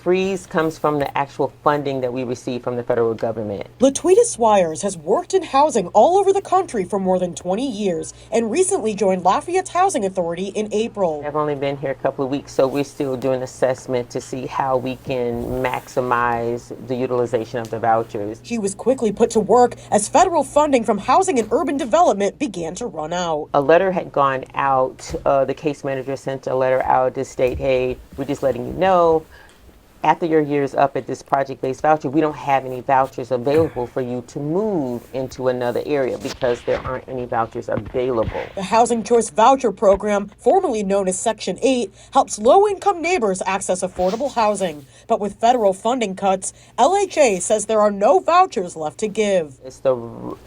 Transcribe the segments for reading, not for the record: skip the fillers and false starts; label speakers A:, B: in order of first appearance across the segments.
A: freeze comes from the actual funding that we receive from the federal government.
B: Latweeta Swires has worked in housing all over the country for more than 20 years and recently joined Lafayette's Housing Authority in April.
A: I've only been here a couple of weeks, so we're still doing assessment to see how we can maximize the utilization of the vouchers.
B: She was quickly put to work as federal funding from Housing and Urban Development began to run out.
A: A letter had gone out. The case manager sent a letter out to state, hey, we're just letting you know, after your year is up at this project-based voucher, we don't have any vouchers available for you to move into another area because there aren't any vouchers available.
B: The Housing Choice Voucher Program, formerly known as Section 8, helps low-income neighbors access affordable housing. But with federal funding cuts, LHA says there are no vouchers left to give.
A: It's the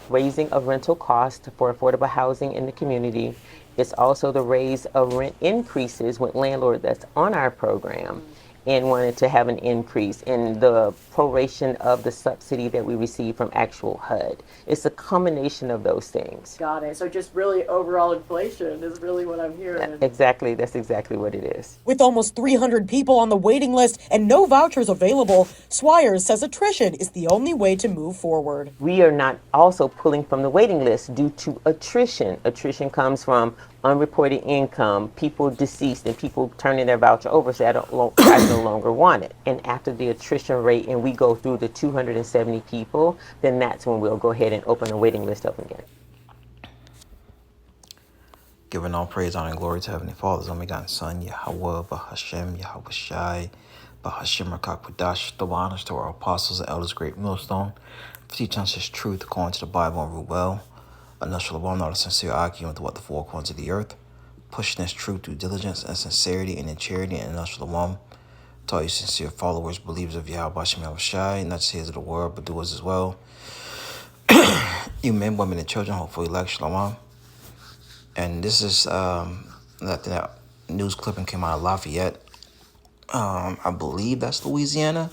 A: raising of rental costs for affordable housing in the community. It's also the raise of rent increases with landlords that's on our program and wanted to have an increase in the proration of the subsidy that we receive from actual HUD. It's a combination of those things.
C: Got it. So just really overall inflation is really what I'm hearing.
A: Exactly. That's exactly what it is.
B: With almost 300 people on the waiting list and no vouchers available, Swires says attrition is the only way to move forward.
A: We are not also pulling from the waiting list due to attrition. Attrition comes from unreported income, people deceased, and people turning their voucher over, say, I no longer want it. And after the attrition rate and we go through the 270 people, then that's when we'll go ahead and open the waiting list up again.
D: Giving all praise, honor, and glory to Heavenly Father, Only God and Son, Yahweh, Bahashem, Yahweh Shai, Bahashem Rakakpadash, the honors to our apostles and elders, great millstone, for teaching us His truth according to the Bible and rule well. Another not a sincere argument with what the four corners of the earth, pushing this truth through diligence and sincerity and in charity, and another shalom to all you sincere followers, believers of Yahweh Hashem Yahweh Shai, not just hearers of the word, but doers as well. You men, women, and children, hopefully like shalom. And this is that news clipping came out of Lafayette. I believe that's Louisiana.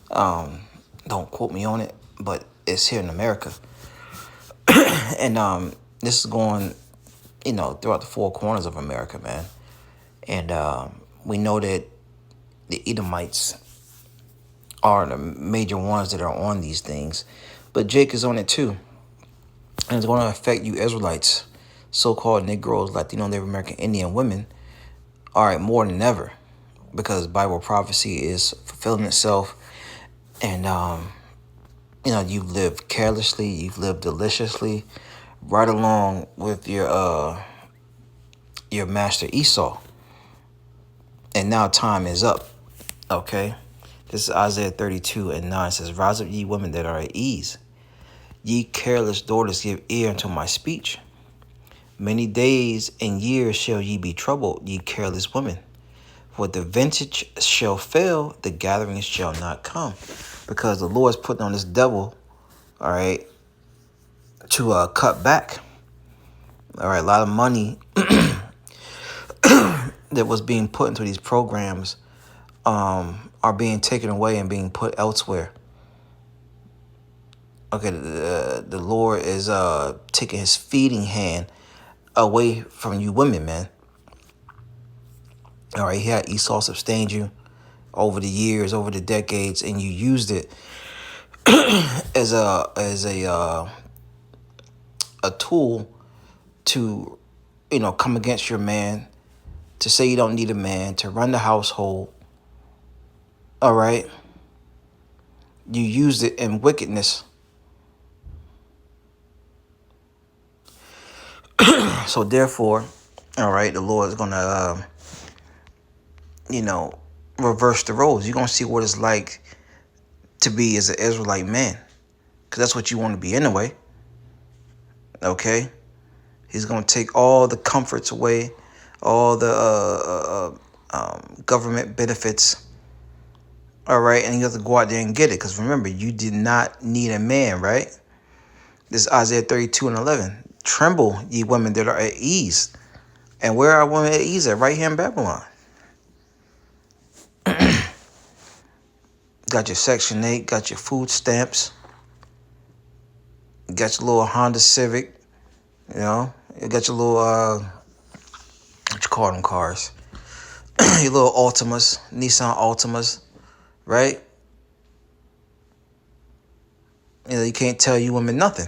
D: Don't quote me on it, but it's here in America. And this is going, throughout the four corners of America, man. And we know that the Edomites are the major ones that are on these things. But Jake is on it too. And it's going to affect you Israelites, so-called Negroes, Latino, Native American, Indian women, all right, more than ever. Because Bible prophecy is fulfilling itself. And, you've lived carelessly, you've lived deliciously, right along with your master Esau. And now time is up, okay? This is Isaiah 32:9. It says, rise up, ye women that are at ease. Ye careless daughters, give ear unto my speech. Many days and years shall ye be troubled, ye careless women. For the vintage shall fail, the gathering shall not come. Because the Lord's putting on this devil, all right, to cut back. All right, a lot of money that was being put into these programs are being taken away and being put elsewhere. Okay, the Lord is taking His feeding hand away from you women, man. All right, He had Esau sustained you over the years, over the decades, and you used it as a tool to, come against your man, to say you don't need a man, to run the household. All right, you used it in wickedness. So therefore, all right, the Lord is gonna, reverse the roles. You're gonna see what it's like to be as an Israelite man, because that's what you want to be anyway. Okay, He's gonna take all the comforts away, all the government benefits. All right, and you have to go out there and get it, because remember, you did not need a man, right? This is Isaiah 32:11. Tremble, ye women that are at ease. And where are women at ease at? Right here in Babylon. Got your Section 8, got your food stamps. You got your little Honda Civic. You got your little, what you call them cars? Your little Altimas, Nissan Altimas. right? You can't tell you women nothing.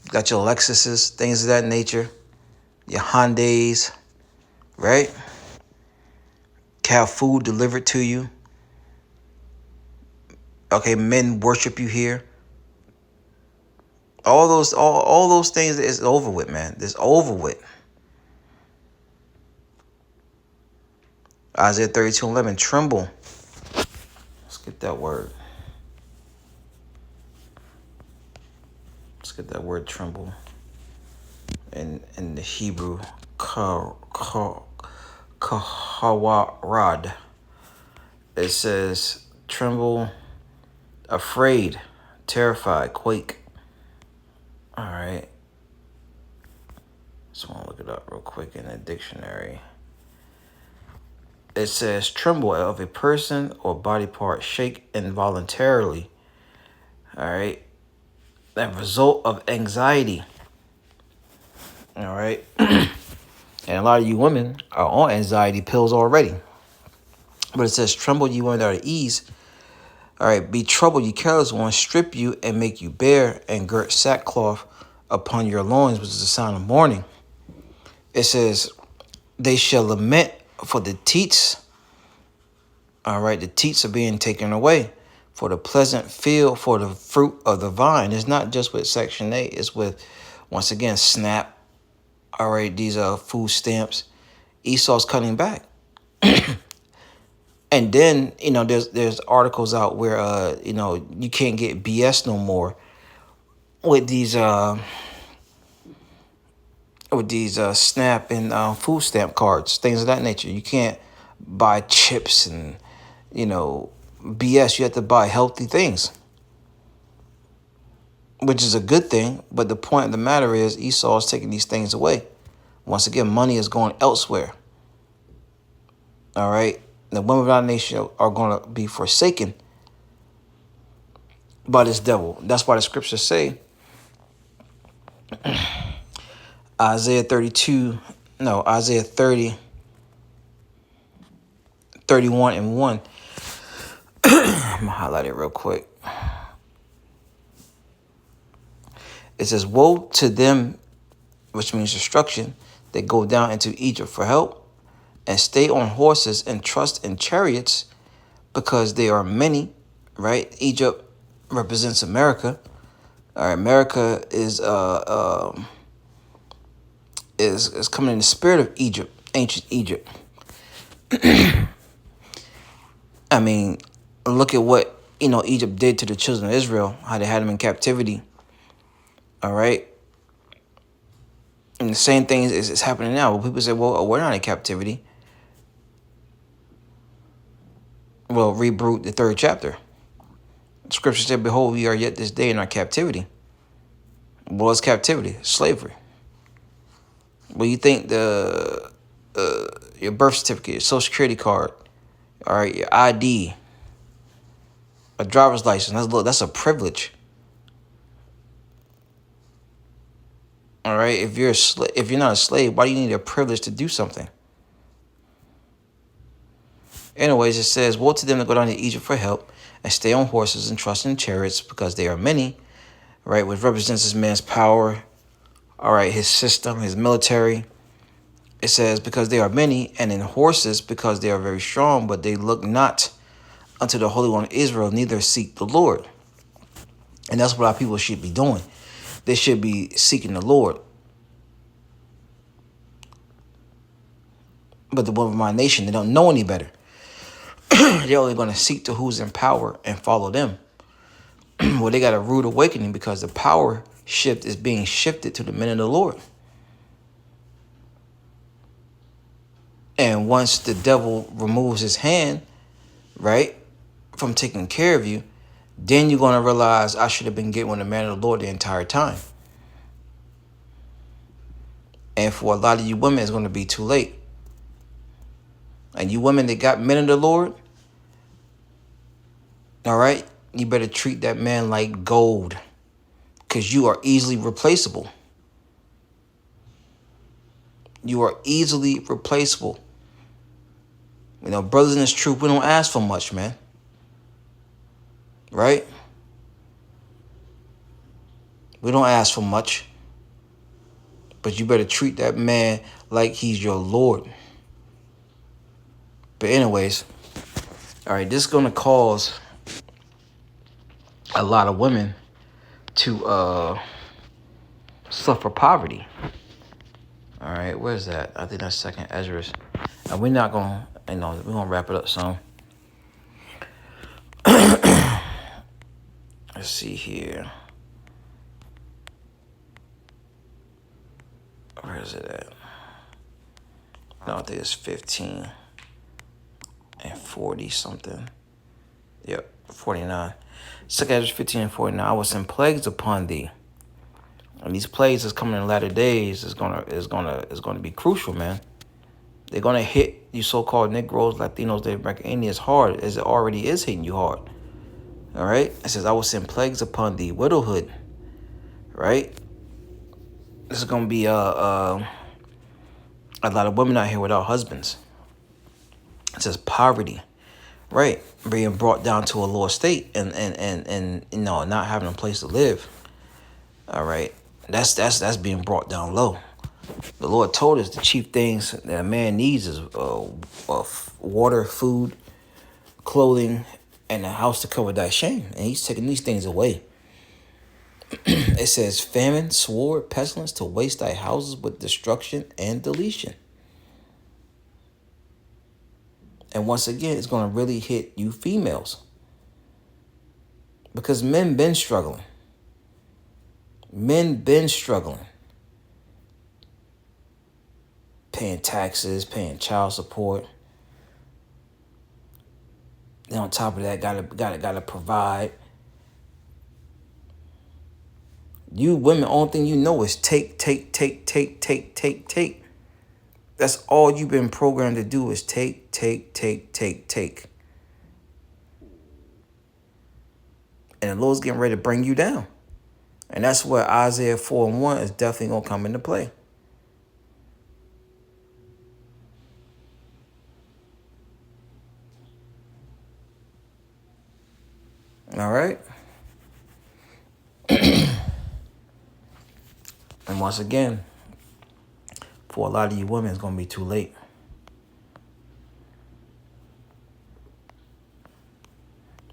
D: You got your Lexuses, things of that nature, your Hyundais, right? Have food delivered to you. Okay, men worship you here. All those things is over with, man. It's over with. Isaiah 32:11. Tremble. Let's get that word. Let's get that word tremble. In the Hebrew, kahawarad. It says tremble, afraid, terrified, quake. All right. Just want to look it up real quick in the dictionary. It says tremble of a person or body part, shake involuntarily. All right. That result of anxiety. All right. And a lot of you women are on anxiety pills already. But it says tremble you under at ease. All right. Be troubled, you careless one, strip you and make you bare and girt sackcloth upon your loins, which is a sign of mourning. It says they shall lament for the teats. All right, the teats are being taken away for the pleasant field, for the fruit of the vine. It's not just with Section 8. It's with, once again, SNAP. All right, these are food stamps. Esau's cutting back. And then, there's articles out where, you can't get BS no more with these SNAP and food stamp cards, things of that nature. You can't buy chips and, BS. You have to buy healthy things, which is a good thing. But the point of the matter is Esau is taking these things away. Once again, money is going elsewhere. All right. The women of our nation are going to be forsaken by this devil. That's why the scriptures say, Isaiah 30, 31 and 1. I'm going to highlight it real quick. It says, woe to them, which means destruction, that go down into Egypt for help and stay on horses and trust in chariots, because they are many, right? Egypt represents America. All right, America is coming in the spirit of Egypt, ancient Egypt. I mean, look at what Egypt did to the children of Israel, how they had them in captivity. All right. And the same thing is happening now. Well, people say, well, we're not in captivity. Well, read the 3rd chapter. Scripture said, behold, we are yet this day in our captivity. What is captivity? Slavery. Well, you think your birth certificate, your social security card, all right, your ID, a driver's license, that's a privilege. All right, if you're not a slave, why do you need a privilege to do something? Anyways, it says, woe to them that go down to Egypt for help and stay on horses and trust in chariots, because they are many, right, which represents this man's power, all right, his system, his military. It says, because they are many, and in horses, because they are very strong, but they look not unto the Holy One of Israel, neither seek the Lord. And that's what our people should be doing. They should be seeking the Lord. But the women of my nation, they don't know any better. They're only going to seek to who's in power and follow them. Well, they got a rude awakening, because the power shift is being shifted to the men of the Lord. And once the devil removes his hand, right, from taking care of you, then you're going to realize, I should have been getting with the man of the Lord the entire time. And for a lot of you women, it's going to be too late. And you women that got men of the Lord, all right, you better treat that man like gold, because you are easily replaceable. You are easily replaceable. Brothers in this truth, we don't ask for much, man. right? We don't ask for much, but you better treat that man like he's your Lord. But anyways, all right, this is gonna cause a lot of women to suffer poverty. All right, where's that? I think that's second Ezra. And we're not gonna, we're gonna wrap it up soon. Let's see here. Where is it at? No, I think it's 15 and 40 something. Yep, 49. Second Ezra 15 and 49. I will send plagues upon thee. And these plagues that's coming in the latter days is gonna be crucial, man. They're gonna hit you so-called Negroes, Latinos, Native American Indians hard, as it already is hitting you hard. All right. It says, I will send plagues upon thee, widowhood. Right. This is gonna be a lot of women out here without husbands. It says poverty, right, being brought down to a lower state and not having a place to live. All right, that's being brought down low. The Lord told us the chief things that a man needs is water, food, clothing, and a house to cover thy shame. And He's taking these things away. It says famine, sword, pestilence to waste thy houses with destruction and deletion. And once again, it's going to really hit you females. Because men been struggling. Men been struggling. Paying taxes, paying child support. Then on top of that, gotta provide. You women, only thing you know is take. That's all you've been programmed to do is take. And the Lord's getting ready to bring you down. And that's where Isaiah 4 and 1 is definitely going to come into play. All right. And once again, for a lot of you women, it's going to be too late.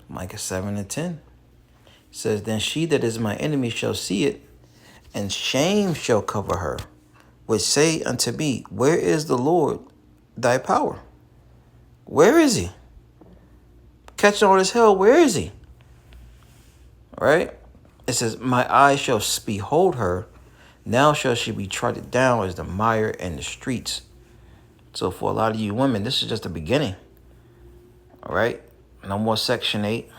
D: Micah 7 and 10 says, then she that is my enemy shall see it, and shame shall cover her, which say unto me, where is the Lord thy power? Where is he? Catching all this hell, where is he? All right? It says, my eyes shall behold her, now shall she be trodden down as the mire in the streets. So for a lot of you women, this is just the beginning. All right? No more Section 8.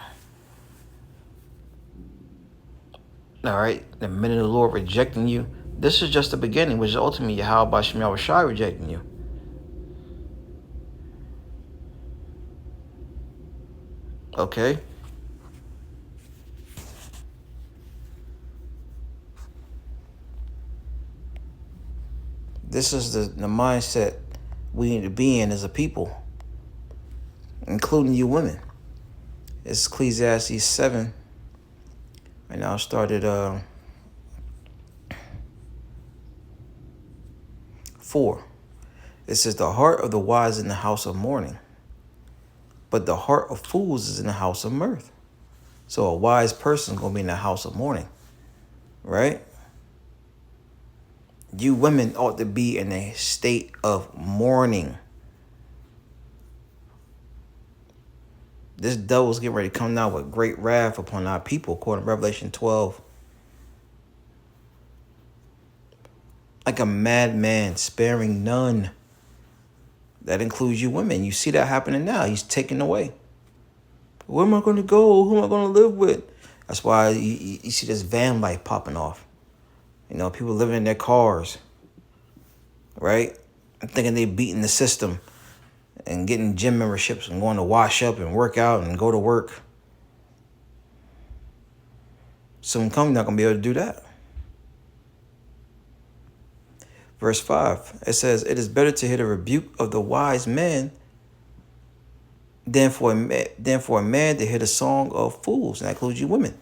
D: All right? The minute of the Lord rejecting you, this is just the beginning, which is ultimately Yahweh Shem Yahweh Shai rejecting you. Okay? This is the mindset we need to be in as a people, including you women. It's Ecclesiastes 7. And I'll start at 4. It says, the heart of the wise is in the house of mourning, but the heart of fools is in the house of mirth. So a wise person is going to be in the house of mourning, right? You women ought to be in a state of mourning. This devil's getting ready to come down with great wrath upon our people, according to Revelation 12. Like a madman, sparing none. That includes you women. You see that happening now. He's taken away. Where am I going to go? Who am I going to live with? That's why you see this van life popping off. People living in their cars, right? I'm thinking they beating the system and getting gym memberships and going to wash up and work out and go to work. Soon come, you're not going to be able to do that. Verse 5, it says, it is better to hear the rebuke of the wise man than for a man to hear the song of fools, and that includes you women.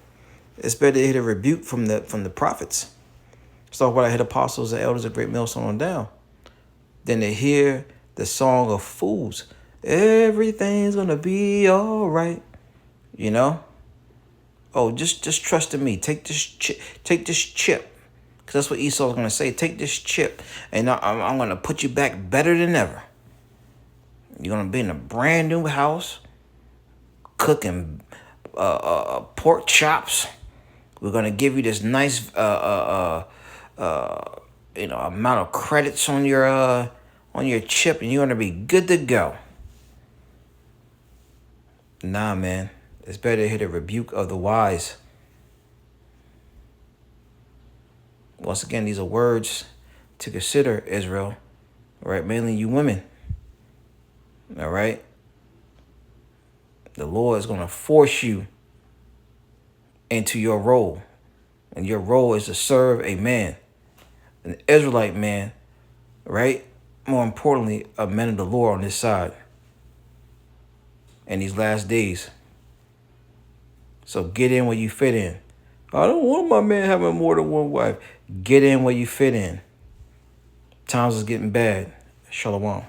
D: It's better to hear the rebuke from the prophets. So what I hear apostles and elders of Great Millstone on down, than to hear the song of fools. Everything's gonna be all right, you know. Oh, just trust in me. Take this chip, because that's what Esau's gonna say. Take this chip, and I'm gonna put you back better than ever. You're gonna be in a brand new house, cooking pork chops. We're gonna give you this nice amount of credits on your chip, and you're gonna be good to go. Nah, man, it's better to hear the rebuke of the wise. Once again, these are words to consider, Israel. All right, mainly you women. All right, the Lord is gonna force you into your role, and your role is to serve a man, an Israelite man, right? More importantly, a man of the Lord on this side in these last days. So get in where you fit in. I don't want my man having more than one wife. Get in where you fit in. Times is getting bad. Shalom.